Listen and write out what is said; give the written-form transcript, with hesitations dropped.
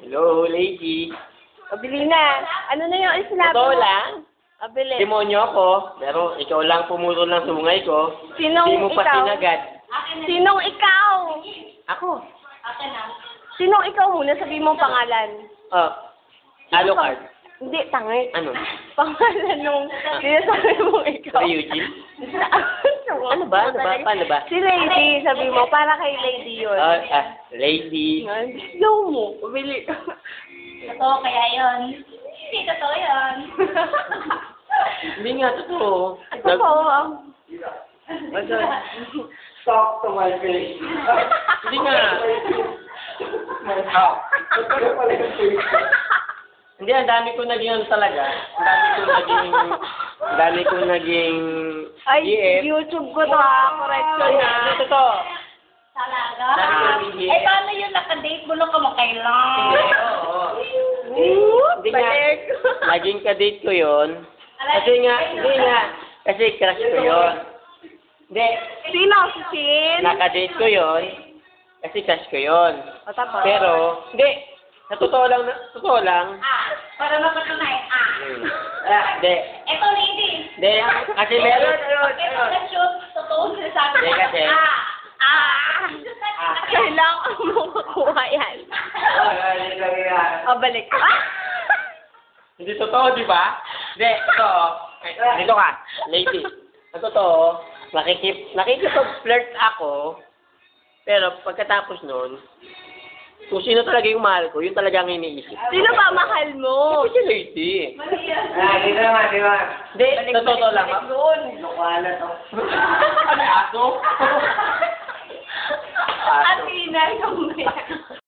Hello, lady. Pabili na. Ano na yung sinabi Totoo mo? lang. Pabili. Demonyo ako, pero ikaw lang pumutol ng sungay ko. Sinong Hindi mo pa ikaw? sinagad. Sinong ikaw? Ako. Sinong ikaw muna? Sabi mo pangalan. Oh. Alucard. Hindi, tangay. Ano? Pangalan nung sinasabi mo ikaw. Sa Eugene? Ano ba? Paano ba? Si Lady, sabi mo. Para kay Lady yun. Lady. Slow mo. Pabili. Totoo kaya yun? Hindi totoo yun. Hindi nga, totoo. Totoo. Talk to my face. Hindi nga. Hindi, ang dami ko naging ano talaga. Ang dami ko naging Ay, GF. YouTube ko to ha. Correction na. Totoo. Talaga? Hindi. Eh, paano yun? Nakadate mo nung kamakailan? Hindi nga. Naging kadate ko yun. Hindi nga. Kasi crush ko yun. Hindi. Sino? Si Sin? Nakadate ko yun. Kasi crush ko yun. O, tapos? Pero, hindi. Sa totoo lang. Para mapatunayan. Hindi. Eto, lady. Hindi. Kasi meron. Ito na shoot. Totoo sinasabi Hindi kasi. Kailangan mo makuha yan. O, balik. Hindi totoo, di ba? Hindi. Totoo. Dito ka. Lady. Sa totoo, nakikipag-flirt ako. Pero pagkatapos nun, kung sino talaga yung mahal ko, yun talaga ang iniisip. Sino ba mahal mo? Si Lady. Di ba? Hindi, totoo lang. Lokala to. Ano, aso? At ina, yung